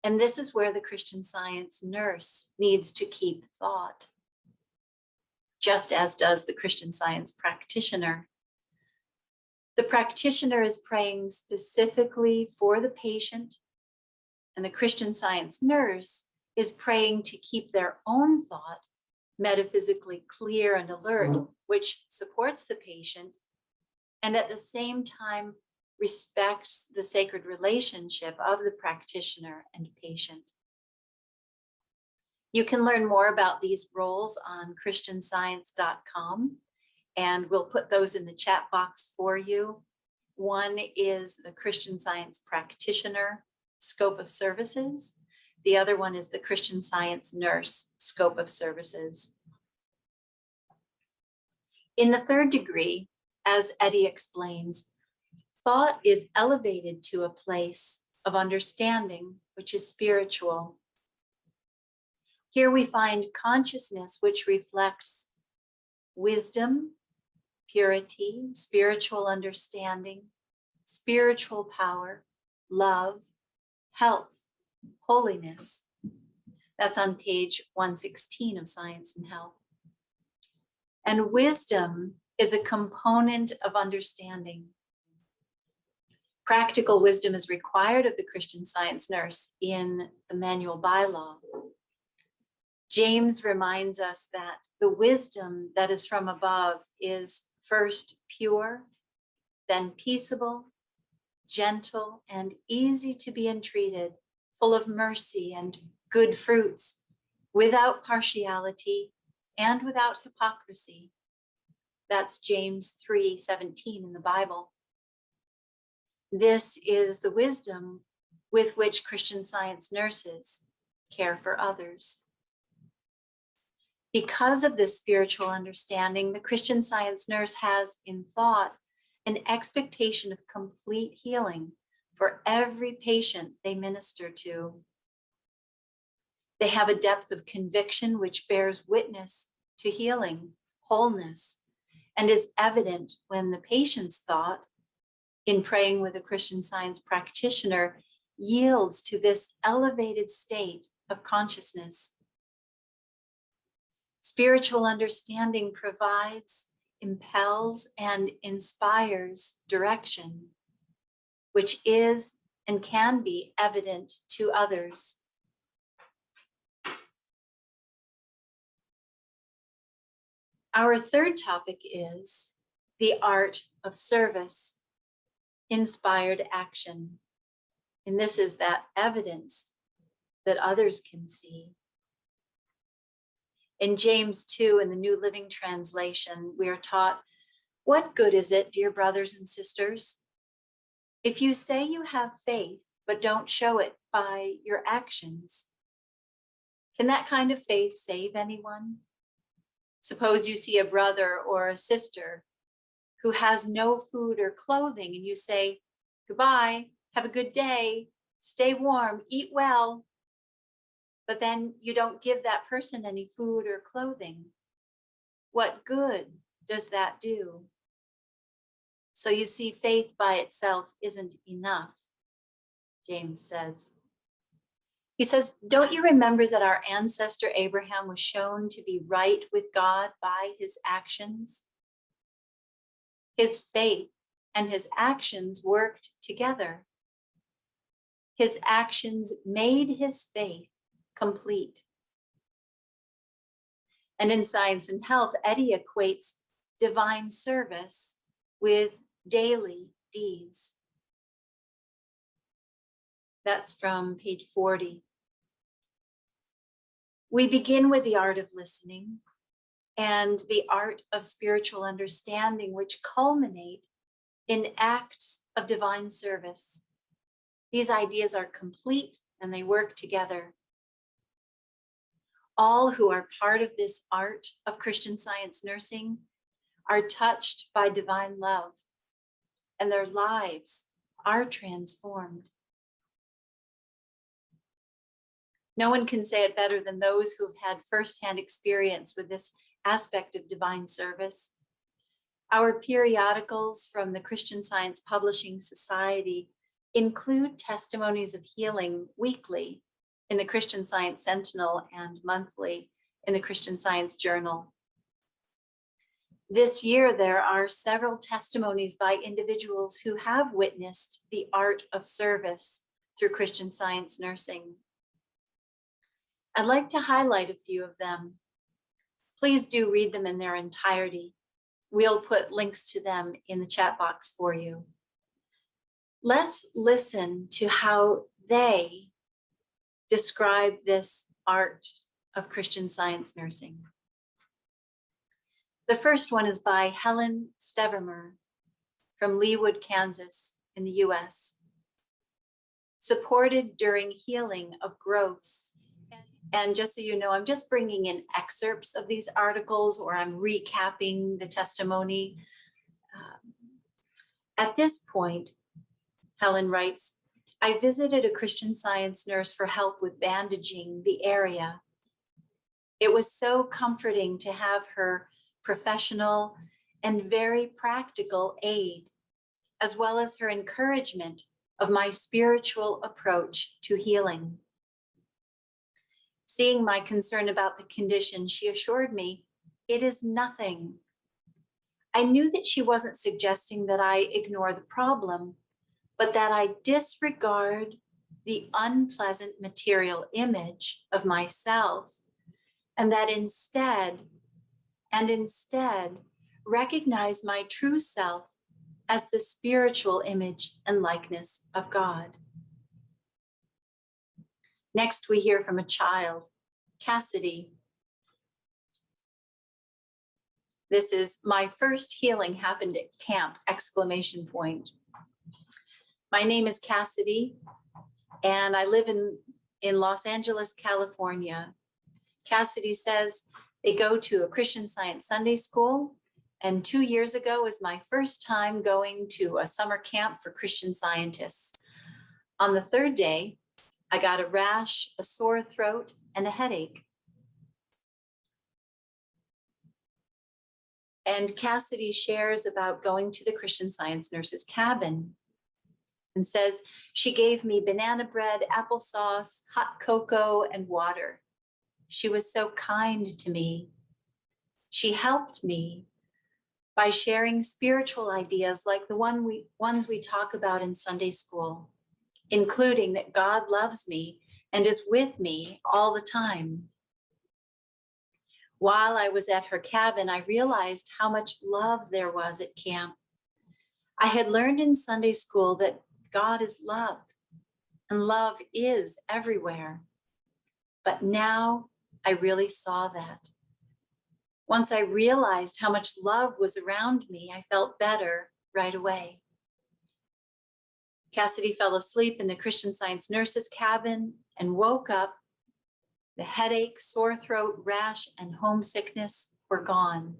And this is where the Christian Science nurse needs to keep thought, just as does the Christian Science practitioner. The practitioner is praying specifically for the patient, and the Christian Science nurse is praying to keep their own thought metaphysically clear and alert, which supports the patient and at the same time respects the sacred relationship of the practitioner and patient. You can learn more about these roles on christianscience.com, and we'll put those in the chat box for you. One is the Christian Science practitioner scope of services. The other one is the Christian Science nurse scope of services. In the third degree, as Eddie explains, thought is elevated to a place of understanding, which is spiritual. Here we find consciousness which reflects wisdom, purity, spiritual understanding, spiritual power, love, health, holiness. That's on page 116 of Science and Health. And wisdom is a component of understanding. Practical wisdom is required of the Christian Science nurse in the manual bylaw. James reminds us that the wisdom that is from above is first pure, then peaceable, gentle, and easy to be entreated, full of mercy and good fruits, without partiality and without hypocrisy. That's James 3:17 in the Bible. This is the wisdom with which Christian Science nurses care for others. Because of this spiritual understanding, the Christian Science nurse has in thought an expectation of complete healing for every patient they minister to. They have a depth of conviction which bears witness to healing, wholeness, and is evident when the patient's thought, in praying with a Christian Science practitioner, yields to this elevated state of consciousness. Spiritual understanding provides, impels, and inspires direction, which is and can be evident to others. Our third topic is the art of service, inspired action. And this is that evidence that others can see. In James 2, in the New Living Translation, we are taught, "What good is it, dear brothers and sisters, if you say you have faith, but don't show it by your actions? Can that kind of faith save anyone? Suppose you see a brother or a sister who has no food or clothing, and you say, 'Goodbye, have a good day, stay warm, eat well,' but then you don't give that person any food or clothing. What good does that do?" So you see, faith by itself isn't enough, James says. He says, "Don't you remember that our ancestor Abraham was shown to be right with God by his actions? His faith and his actions worked together. His actions made his faith complete." And in Science and Health, Eddie equates divine service with daily deeds. That's from page 40. We begin with the art of listening and the art of spiritual understanding, which culminate in acts of divine service. These ideas are complete and they work together. All who are part of this art of Christian Science nursing are touched by divine love, and their lives are transformed. No one can say it better than those who have had firsthand experience with this aspect of divine service. Our periodicals from the Christian Science Publishing Society include testimonies of healing weekly in the Christian Science Sentinel and monthly in the Christian Science Journal. This year, there are several testimonies by individuals who have witnessed the art of service through Christian Science nursing. I'd like to highlight a few of them. Please do read them in their entirety. We'll put links to them in the chat box for you. Let's listen to how they describe this art of Christian Science nursing. The first one is by Helen Stevermer from Leawood, Kansas in the US. Supported during healing of growths. And just so you know, I'm just bringing in excerpts of these articles, or I'm recapping the testimony. At this point, Helen writes, I visited a Christian Science nurse for help with bandaging the area. It was so comforting to have her professional and very practical aid, as well as her encouragement of my spiritual approach to healing. Seeing my concern about the condition, she assured me, it is nothing. I knew that she wasn't suggesting that I ignore the problem, but that I disregard the unpleasant material image of myself, and that instead recognize my true self as the spiritual image and likeness of God. Next, we hear from a child, Cassidy. This is my first healing happened at camp, exclamation point. My name is Cassidy, and I live in Los Angeles, California. Cassidy says they go to a Christian Science Sunday school, and 2 years ago was my first time going to a summer camp for Christian scientists. On the third day, I got a rash, a sore throat, and a headache. And Cassidy shares about going to the Christian Science nurse's cabin and says, she gave me banana bread, applesauce, hot cocoa, and water. She was so kind to me. She helped me by sharing spiritual ideas like the ones we talk about in Sunday school, including that God loves me and is with me all the time. While I was at her cabin, I realized how much love there was at camp. I had learned in Sunday school that God is love, and love is everywhere. But now I really saw that. Once I realized how much love was around me, I felt better right away. Cassidy fell asleep in the Christian Science nurse's cabin and woke up. The headache, sore throat, rash, and homesickness were gone.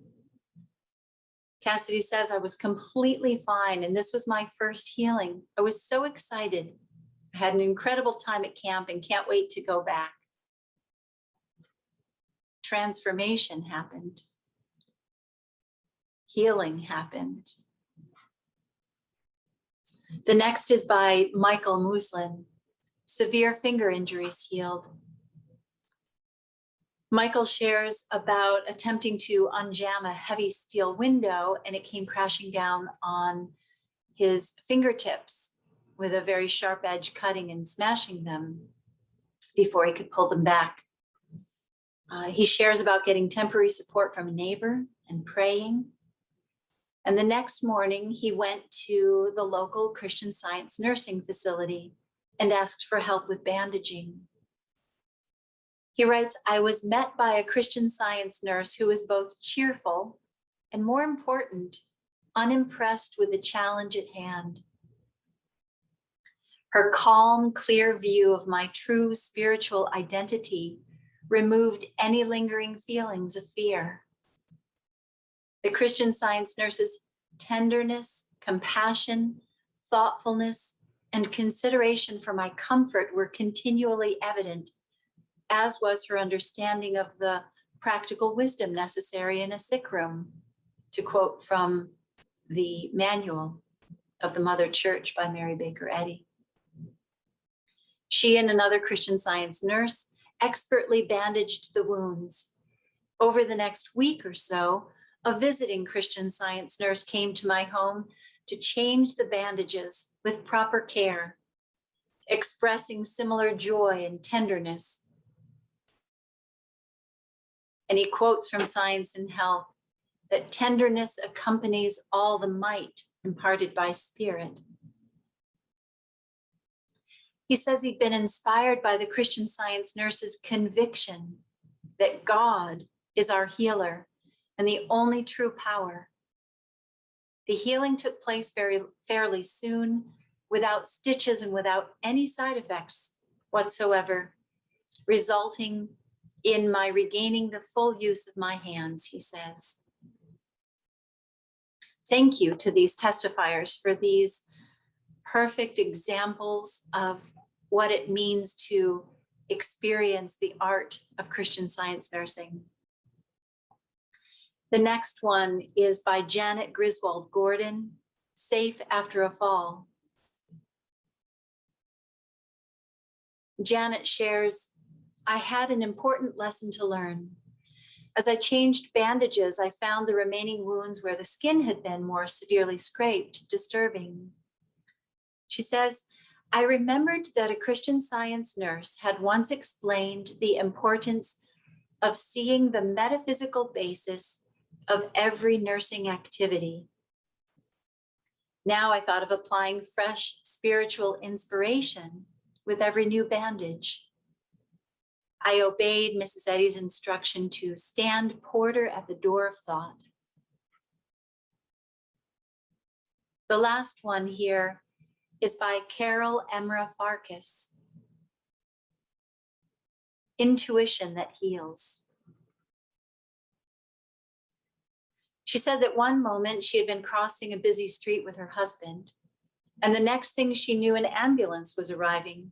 Cassidy says I was completely fine, and this was my first healing. I was so excited. I had an incredible time at camp and can't wait to go back. Transformation happened. Healing happened. The next is by Michael Muslin, Severe Finger Injuries Healed. Michael shares about attempting to unjam a heavy steel window, and it came crashing down on his fingertips with a very sharp edge, cutting and smashing them before he could pull them back. He shares about getting temporary support from a neighbor and praying. And the next morning, he went to the local Christian Science nursing facility and asked for help with bandaging. He writes, I was met by a Christian Science nurse who was both cheerful and, more important, unimpressed with the challenge at hand. Her calm, clear view of my true spiritual identity removed any lingering feelings of fear. The Christian Science nurse's tenderness, compassion, thoughtfulness, and consideration for my comfort were continually evident, as was her understanding of the practical wisdom necessary in a sick room, to quote from the manual of the Mother Church by Mary Baker Eddy. She and another Christian Science nurse expertly bandaged the wounds. Over the next week or so, a visiting Christian Science nurse came to my home to change the bandages with proper care, expressing similar joy and tenderness. And he quotes from Science and Health that tenderness accompanies all the might imparted by Spirit. He says he'd been inspired by the Christian Science nurse's conviction that God is our healer and the only true power. The healing took place fairly soon, without stitches and without any side effects whatsoever, resulting in my regaining the full use of my hands, he says. Thank you to these testifiers for these perfect examples of what it means to experience the art of Christian Science nursing. The next one is by Janet Griswold Gordon, Safe After a Fall. Janet shares, I had an important lesson to learn. As I changed bandages, I found the remaining wounds where the skin had been more severely scraped, disturbing. She says, I remembered that a Christian Science nurse had once explained the importance of seeing the metaphysical basis of every nursing activity. Now I thought of applying fresh spiritual inspiration with every new bandage. I obeyed Mrs. Eddy's instruction to stand porter at the door of thought. The last one here is by Carol Emra Farkas, Intuition That Heals. She said that one moment she had been crossing a busy street with her husband, and the next thing she knew, an ambulance was arriving.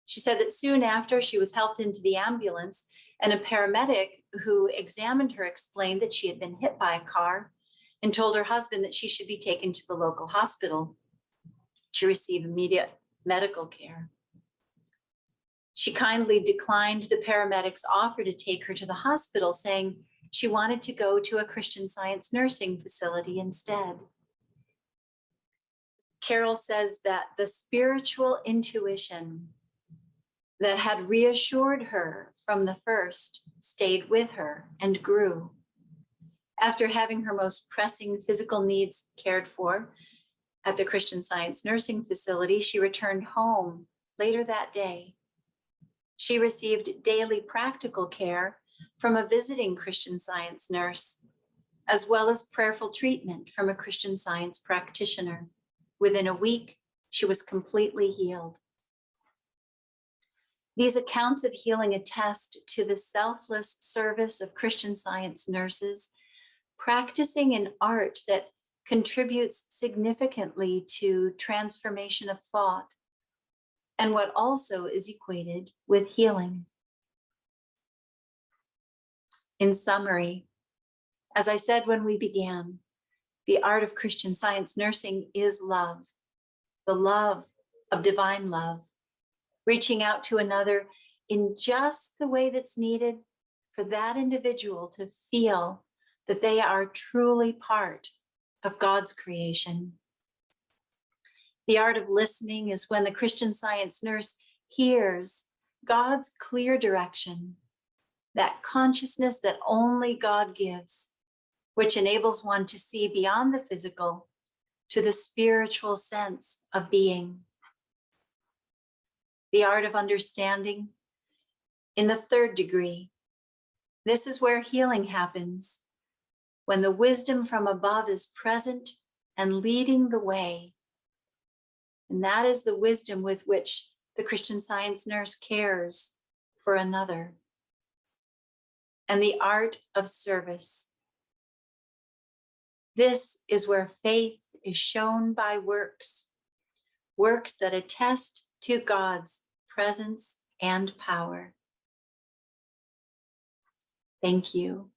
She said that soon after, she was helped into the ambulance, and a paramedic who examined her explained that she had been hit by a car and told her husband that she should be taken to the local hospital to receive immediate medical care. She kindly declined the paramedic's offer to take her to the hospital, saying she wanted to go to a Christian Science nursing facility instead. Carol says that the spiritual intuition that had reassured her from the first stayed with her and grew. After having her most pressing physical needs cared for at the Christian Science nursing facility, she returned home later that day. She received daily practical care from a visiting Christian Science nurse, as well as prayerful treatment from a Christian Science practitioner. Within a week, she was completely healed. These accounts of healing attest to the selfless service of Christian Science nurses, practicing an art that contributes significantly to transformation of thought, and what also is equated with healing. In summary, as I said when we began, the art of Christian Science nursing is love, the love of divine love, reaching out to another in just the way that's needed for that individual to feel that they are truly part of God's creation. The art of listening is when the Christian Science nurse hears God's clear direction, that consciousness that only God gives, which enables one to see beyond the physical to the spiritual sense of being. The art of understanding In the third degree, this is where healing happens, when the wisdom from above is present and leading the way. And that is the wisdom with which the Christian Science nurse cares for another. And the art of service. This is where faith is shown by works, works that attest to God's presence and power. Thank you.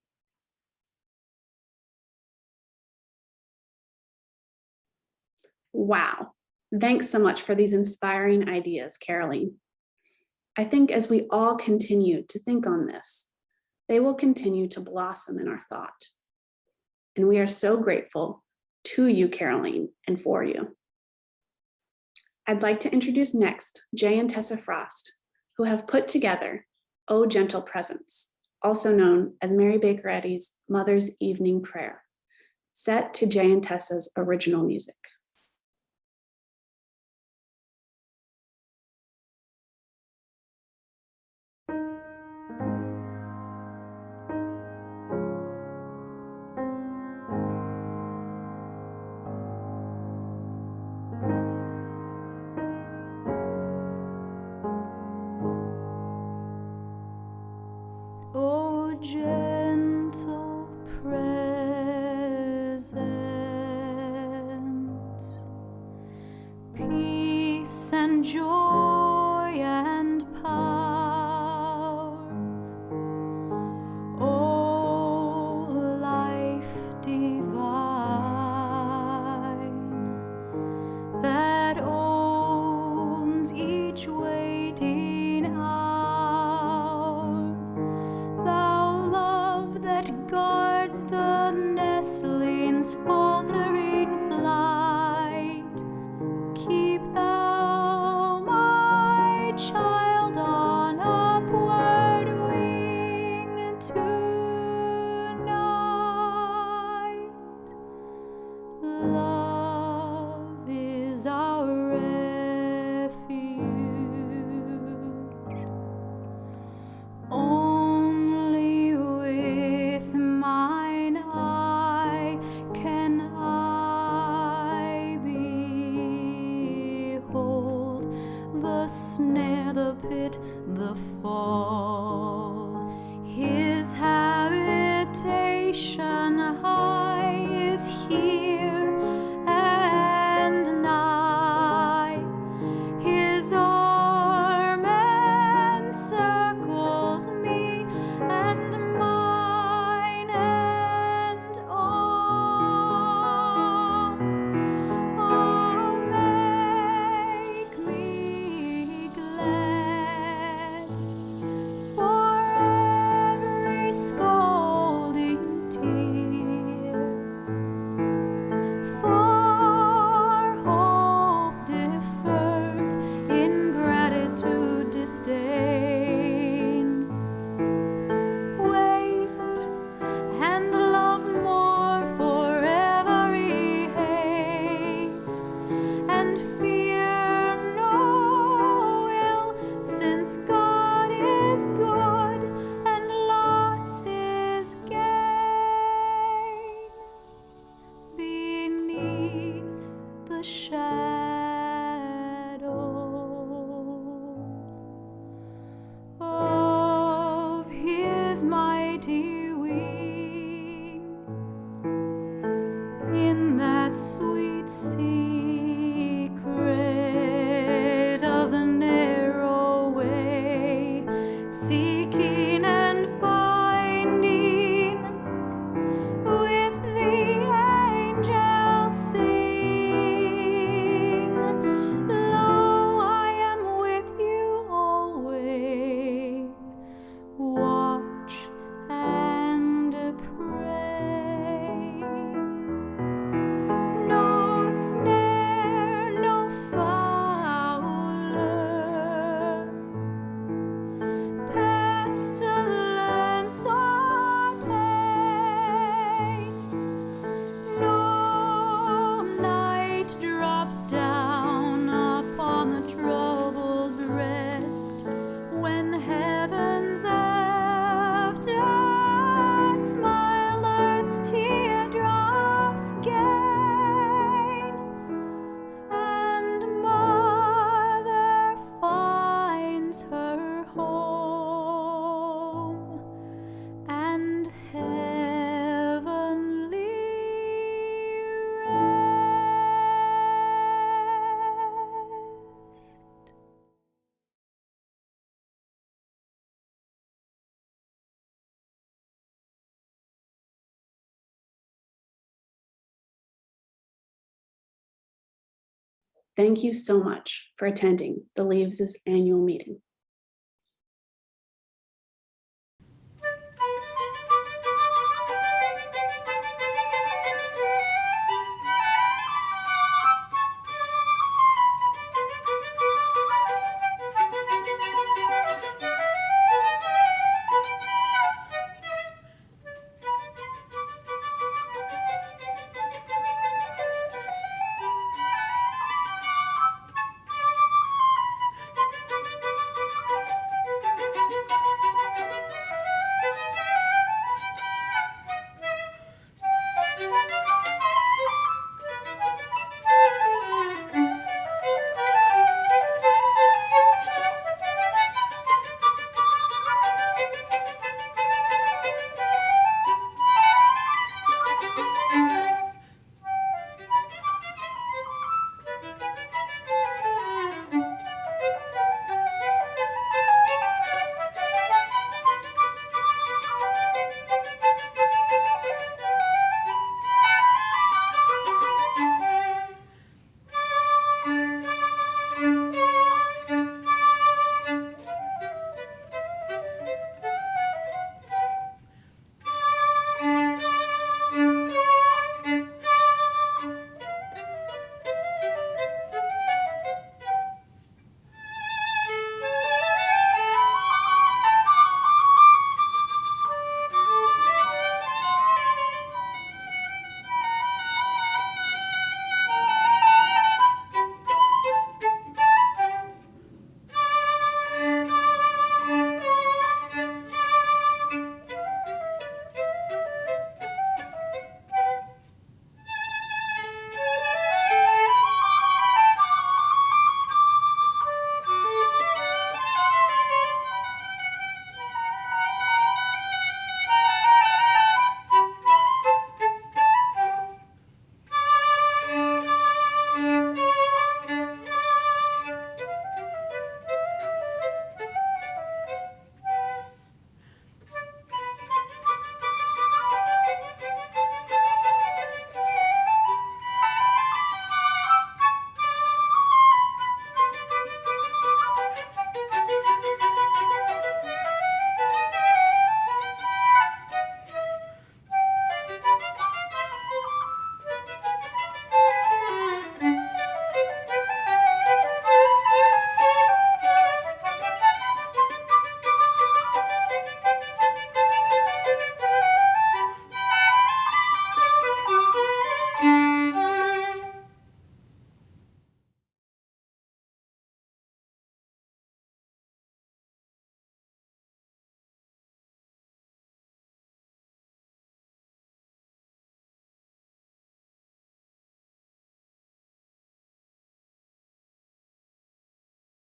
Wow. Thanks so much for these inspiring ideas, Caroleen. I think as we all continue to think on this, they will continue to blossom in our thought. And we are so grateful to you, Caroleen, and for you. I'd like to introduce next Jay and Tessa Frost, who have put together O Gentle Presence, also known as Mary Baker Eddy's Mother's Evening Prayer, set to Jay and Tessa's original music. O gentle presence, peace and joy and power, O life divine, that owns each waiting hour. Guards the nestling's faltering flight. Keep thou my child on upward wing tonight. Love is our refuge. Only with mine eye can I behold the snare, the pit, the fall. His habitation high is here and nigh. His arm encircles me and mine and all. Oh, make me glad for every scalding tear, for hope deferred, ingratitude disdain. Wait and love more for every hate, and fear no ill, since God is good and loss is gain. Beneath the shadow of his mighty wing, in that sweet secret of the narrow way, seeking and finding, with the angels sing, lo, I am with you always. Watch and pray. No snare, no fowler, pestilence or pain, no night drops down upon the troubled breast, when heaven's Thank you so much for attending the Leaves' annual meeting.